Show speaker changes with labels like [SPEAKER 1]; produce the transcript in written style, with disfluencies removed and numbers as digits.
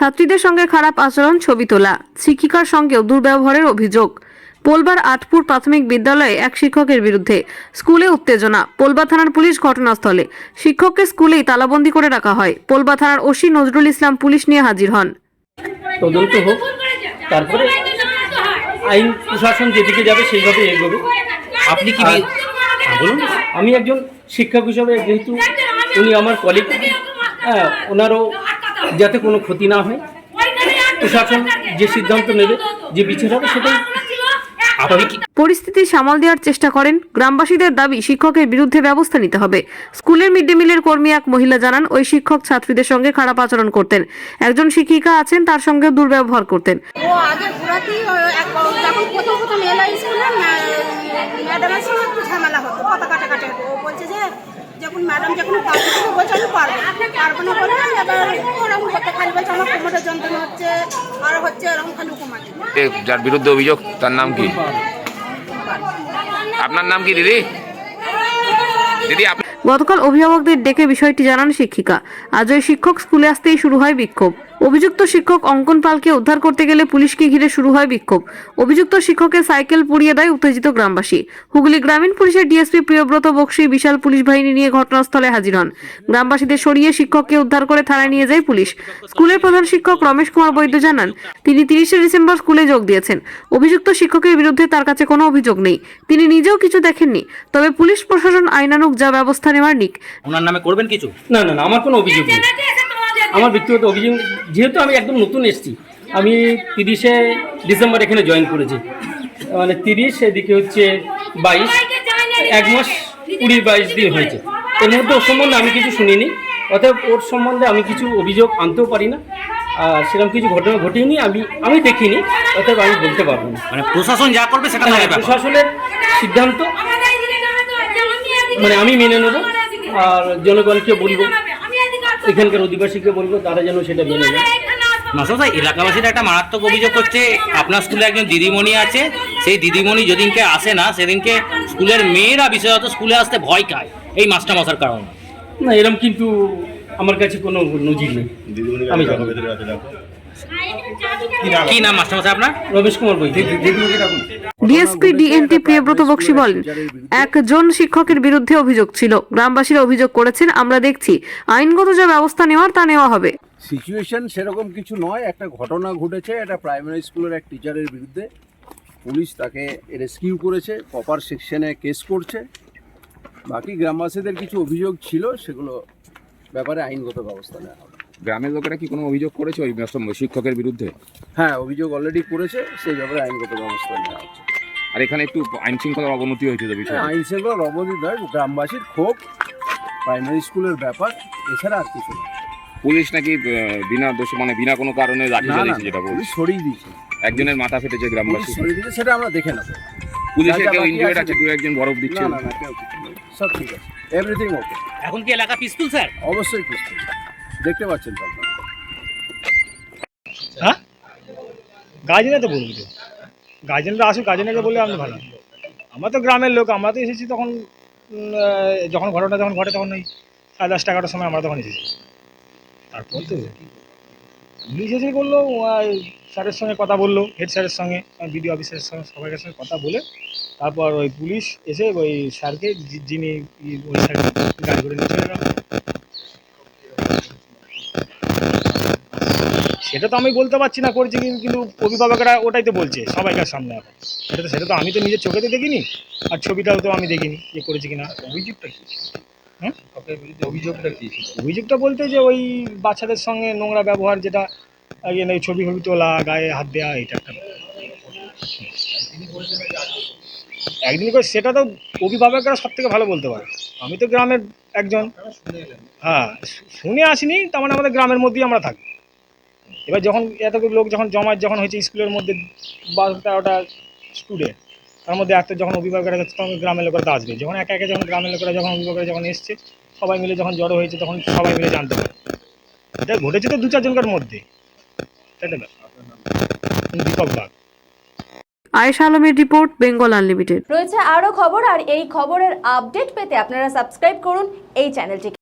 [SPEAKER 1] ছাত্রীদের সঙ্গে খারাপ আচরণ, ছবি তোলা, শিক্ষিকার সঙ্গেও দুর্ব্যবহারের অভিযোগ। পোলবার আটপুর প্রাথমিক বিদ্যালয়ে এক শিক্ষকের বিরুদ্ধে স্কুলে উত্তেজনা। পোলবা থানার পুলিশ ঘটনাস্থলে। শিক্ষককে স্কুলেই তালাবন্দি করে রাখা হয়। পোলবা থানার ওসি নজরুল ইসলাম পুলিশ নিয়ে হাজির হন।
[SPEAKER 2] তদন্ত হোক, তারপরে আইন প্রশাসন যেদিকে যাবে সেইভাবে এগোবে।
[SPEAKER 3] আপনি কি বলুন?
[SPEAKER 2] আমি একজন শিক্ষক হিসাবে, যেহেতু উনি আমার কলিগ, ওনারও যাতে কোনো ক্ষতি না হয়, প্রশাসন যে সিদ্ধান্ত নেবে, যে বিচার হবে, সেটাই।
[SPEAKER 1] পরিস্থিতি সামাল দেওয়ার চেষ্টা করেন গ্রামবাসীদের দাবি, শিক্ষকের বিরুদ্ধে ব্যবস্থা নিতে হবে। স্কুলের মিড ডে মিলের কর্মী এক মহিলা জানান, ওই শিক্ষক ছাত্রীদের সঙ্গে খারাপ আচরণ করতেন। একজন শিক্ষিকা আছেন, তার সঙ্গে দুর্ব্যবহার করতেন।
[SPEAKER 4] ও আগে পুরাতেই যখন প্রথম এলো স্কুলে ম্যাডামের সঙ্গে একটু ঝামেলা হতো, কথা কাটাকাটি হতো। ও বলছে যে যখন ম্যাডাম যখন বলছে আমি পারবো না বলে এবার ওরকম করতে খালি বলছে আমার কোমরের যন্ত্রণা হচ্ছে আর হচ্ছে এরকম খালি কমাতে।
[SPEAKER 3] যার বিরুদ্ধে অভিযোগ তার নাম কি? আপনার নাম কি দিদি? দিদি
[SPEAKER 1] গতকাল অভিভাবকদের ডেকে বিষয়টি জানান শিক্ষিকা। আজ ওই শিক্ষক স্কুলে আসতেই শুরু হয় বিক্ষোভ। অভিযুক্ত শিক্ষক অঙ্কন পালকে উদ্ধার করতে গেলে পুলিশকে ঘিরে শুরু হয় বিক্ষোভ। অভিযুক্ত শিক্ষকের সাইকেল পুড়িয়ে দেয় উত্তেজিত গ্রামবাসী। হুগলি গ্রামীণ পুলিশের ডিএসপি প্রিয়ব্রত বক্সী বিশাল পুলিশ বাহিনী নিয়ে ঘটনাস্থলে হাজির হন। গ্রামবাসীদের সরিয়ে শিক্ষককে উদ্ধার করে থানায় নিয়ে যায় পুলিশ। স্কুলের প্রধান শিক্ষক রমেশ কুমার বৈদ্য জানান, তিনি 30শে ডিসেম্বর স্কুলে যোগ দিয়েছেন। অভিযুক্ত শিক্ষকের বিরুদ্ধে তার কাছে কোনো অভিযোগ নেই। তিনি নিজেও কিছু দেখেননি। তবে পুলিশ প্রশাসন আইনানুগ যা ব্যবস্থা নেওয়ার নিক।
[SPEAKER 3] ওনার নামে করবেন কিছু?
[SPEAKER 2] না, আমার কোনো অভিযোগ নেই। আমার ব্যক্তিগত অভিযোগ, যেহেতু আমি একদম নতুন এসেছি, আমি 30শে ডিসেম্বর এখানে জয়েন করেছি, মানে 30 এদিকে হচ্ছে 22, 1 মাস 20-22 দিন হয়েছে। এর মধ্যে ওর সম্বন্ধে আমি কিছু শুনিনি, অতএব ওর সম্বন্ধে আমি কিছু অভিযোগ আনতেও পারি না। সেরকম কিছু ঘটনা ঘটেনি, আমি দেখিনি, অতএব আমি বলতে পারবো না।
[SPEAKER 3] মানে প্রশাসন যা করবে সেটা
[SPEAKER 2] প্রশাসনের সিদ্ধান্ত, মানে আমি মেনে নেব। আর জনগণকে বলবো, এখানকার অধিবাসীকে বলবো, তারা যেন সেটা মেনে নেয়।
[SPEAKER 3] মাস্টার, এলাকাবাসীরা একটা মারাত্মক অভিযোগ করছে, আপনার স্কুলে একজন দিদিমণি আছে, সেই দিদিমণি যেদিনকে আসে না সেদিনকে স্কুলের মেয়েরা বিশেষত স্কুলে আসতে ভয় খায় এই মাস্টারমশার কারণে।
[SPEAKER 2] না, এরকম কিন্তু আমার কাছে কোনো নজির নেই। আমি
[SPEAKER 3] কি নাম মাস্টারমশাই আপনার?
[SPEAKER 2] রমেশ কুমার বৈদ্য।
[SPEAKER 1] ডিএসপি ডিএনটি প্রিয়ব্রত বক্সী বলেন, একজন শিক্ষকের বিরুদ্ধে অভিযোগ ছিল। গ্রামবাসীরা অভিযোগ করেছেন, আমরা দেখছি আইনগত যা ব্যবস্থা নেওয়ার তা নেওয়া হবে।
[SPEAKER 5] সিচুয়েশন সেরকম কিছু নয়, একটা ঘটনা ঘটেছে, একটা প্রাইমারি স্কুলের এক টিচারের বিরুদ্ধে। পুলিশ তাকে রেস্কিউ করেছে, প্রপার সেকশনে কেস করছে। বাকি গ্রামবাসীদের কিছু অভিযোগ ছিল, সেগুলো ব্যাপারে আইনগত ব্যবস্থা নেওয়া হবে।
[SPEAKER 3] গ্রামের লোকেরা কি কোনো অভিযোগ করেছে ওই শিক্ষকের বিরুদ্ধে?
[SPEAKER 5] হ্যাঁ, অভিযোগ অলরেডি করেছে, সেই ব্যাপারে আইনগত ব্যবস্থা নেওয়া হচ্ছে।
[SPEAKER 3] আর এখানে একটু আইন শৃঙ্খলার অবনতি হয়েছে তো বিষয়?
[SPEAKER 5] আইন শৃঙ্খলার অবনতি নয়, গ্রামবাসীর ক্ষোভ, প্রাইমারি স্কুলের ব্যাপার, এছাড়া আর কিছু না।
[SPEAKER 3] পুলিশ নাকি বিনা দোষ, মানে বিনা কোনো কারণে লাঠি চালিয়েছে, যেটা
[SPEAKER 5] পুলিশ সরিয়ে দিয়েছে।
[SPEAKER 3] একজনের মাথা ফেটেছে গ্রামবাসী,
[SPEAKER 5] সরিয়ে দিয়েছে, সেটা আমরা দেখে নেবো।
[SPEAKER 3] পুলিশের কেউ ইনজুর্ড আছে, দু একজন বরফ দিচ্ছে?
[SPEAKER 5] না, কেউ কিছু নেই, সব ঠিক আছে, এভরিথিং ওকে।
[SPEAKER 3] এখন কি এলাকা পিসফুল স্যার?
[SPEAKER 5] অবশ্যই পিসফুল, দেখতে পাচ্ছেন তো আপনারা।
[SPEAKER 6] হ্যাঁ, গার্জেনে তো বলবি, তো গার্জেনরা আসুক, গার্জেনকে বললে আপনি ভালো। আমরা তো গ্রামের লোক, আমরা তো এসেছি তখন যখন ঘটনা যখন ঘটে তখন ওই 10:30 11টার সময় আমরা তখন এসেছি। তারপর তো পুলিশ এসে বললো, স্যারের সঙ্গে কথা বললো, হেড স্যারের সঙ্গে, বিডিও অফিসারের সঙ্গে, সবাইকার সঙ্গে কথা বলে তারপর ওই পুলিশ এসে ওই স্যারকে, যিনি ওই স্যারকে গাড়ি করে নিয়ে চলে গেল। সেটা তো আমি বলতে পারছি না করছি, কিন্তু অভিভাবকরা ওটাই তো বলছে সবাইকার সামনে। এখন সেটা তো আমি তো নিজের চোখেতে দেখিনি, আর ছবিটাও তো আমি দেখিনি যে করেছি কিনা। অভিযোগটা কি? হ্যাঁ, অভিযোগটা বলতে যে ওই বাচ্চাদের সঙ্গে নোংরা ব্যবহার, যেটা ছবি তোলা, গায়ে হাত দেওয়া, এটা একটা একদিন করে, সেটা তো অভিভাবকরা সব থেকে ভালো বলতে পারে। আমি তো গ্রামের একজন, হ্যাঁ, শুনে আসিনি, তার মানে আমাদের গ্রামের মধ্যেই আমরা থাকি। এবার যখন এতগুলো লোক যখন জমায়েত যখন হয়েছে স্কুলের মধ্যে, 12-13টা স্টুডেন্ট, তার মধ্যে একটা যখন অভিভাবকরা তখন গ্রামের লোকেরা তো আসবে। যখন একে একে যখন গ্রামের লোকেরা যখন অভিভাবকরা যখন এসছে, সবাই মিলে যখন জড়ো হয়েছে, তখন সবাই মিলে জানতে পারে। এটা ঘটেছে তো 2-4 জনকার মধ্যে, তাই না? দীপক বাগ।
[SPEAKER 1] আয়েশা আলমের রিপোর্ট, বেঙ্গল আনলিমিটেড।
[SPEAKER 7] রয়েছে আরো খবর, আর এই খবরের আপডেট পেতে আপনারা সাবস্ক্রাইব করুন এই চ্যানেলটিকে।